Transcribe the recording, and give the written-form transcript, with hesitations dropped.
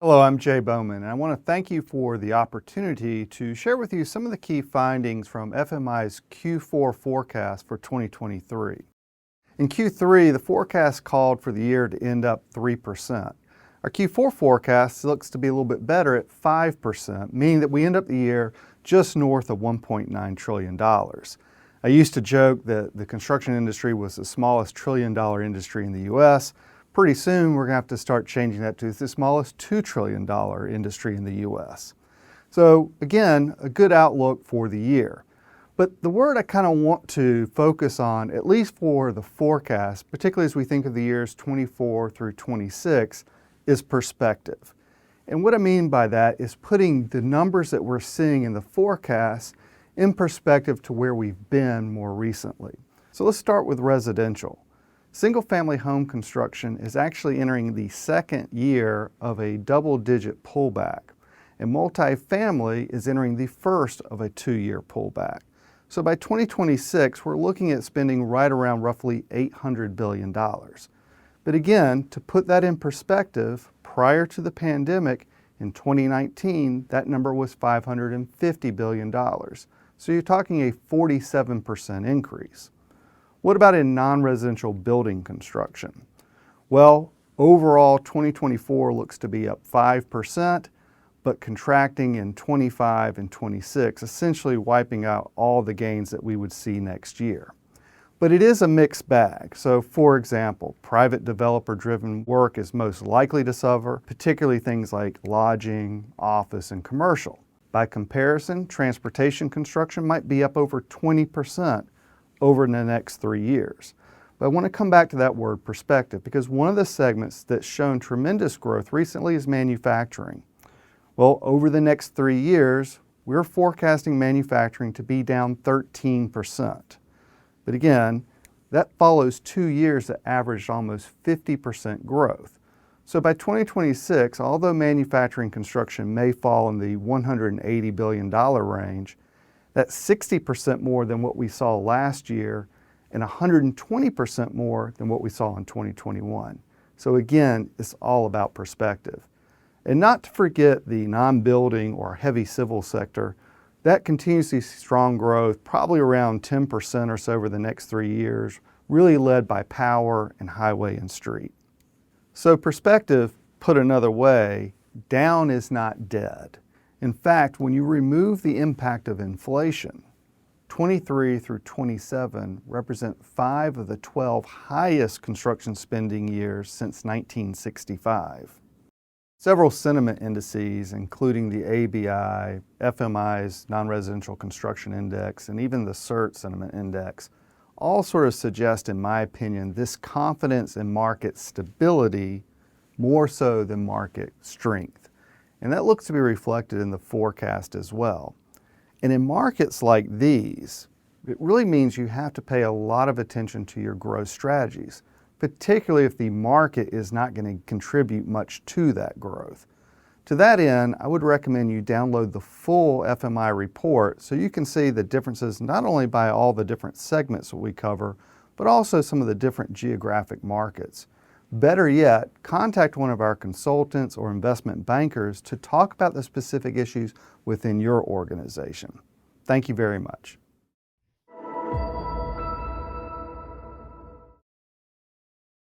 Hello, I'm Jay Bowman, and I want to thank you for the opportunity to share with you some of the key findings from FMI's Q4 forecast for 2023. In Q3, the forecast called for the year to end up 3%. Our Q4 forecast looks to be a little bit better at 5%, meaning that we end up the year just north of $1.9 trillion. I used to joke that the construction industry was the smallest trillion-dollar industry in the U.S. Pretty soon, we're going to have to start changing that to the smallest $2 trillion industry in the U.S. So again, a good outlook for the year. But the word I kind of want to focus on, at least for the forecast, particularly as we think of the years 24 through 26, is perspective. And what I mean by that is putting the numbers that we're seeing in the forecast in perspective to where we've been more recently. So let's start with residential. Single-family home construction is actually entering the second year of a double-digit pullback, and multifamily is entering the first of a two-year pullback. So by 2026, we're looking at spending right around roughly $800 billion. But again, to put that in perspective, prior to the pandemic, in 2019, that number was $550 billion. So you're talking a 47% increase. What about in non-residential building construction? Well, overall 2024 looks to be up 5%, but contracting in 25 and 26, essentially wiping out all the gains that we would see next year. But it is a mixed bag. So for example, private developer-driven work is most likely to suffer, particularly things like lodging, office, and commercial. By comparison, transportation construction might be up over 20% over the next 3 years. But I want to come back to that word perspective because one of the segments that's shown tremendous growth recently is manufacturing. Well, over the next 3 years, we're forecasting manufacturing to be down 13%. But again, that follows 2 years that averaged almost 50% growth. So by 2026, although manufacturing construction may fall in the $180 billion range, that's 60% more than what we saw last year and 120% more than what we saw in 2021. So again, it's all about perspective. And not to forget the non-building or heavy civil sector, that continues to see strong growth, probably around 10% or so over the next 3 years, really led by power and highway and street. So perspective, put another way, down is not dead. In fact, when you remove the impact of inflation, 23 through 27 represent 5 of the 12 highest construction spending years since 1965. Several sentiment indices, including the ABI, FMI's Non-Residential Construction Index, and even the CERT Sentiment Index, all sort of suggest, in my opinion, this confidence in market stability more so than market strength. And that looks to be reflected in the forecast as well. And in markets like these, it really means you have to pay a lot of attention to your growth strategies, particularly if the market is not going to contribute much to that growth. To that end, I would recommend you download the full FMI report so you can see the differences not only by all the different segments that we cover, but also some of the different geographic markets. Better yet, contact one of our consultants or investment bankers to talk about the specific issues within your organization. Thank you very much.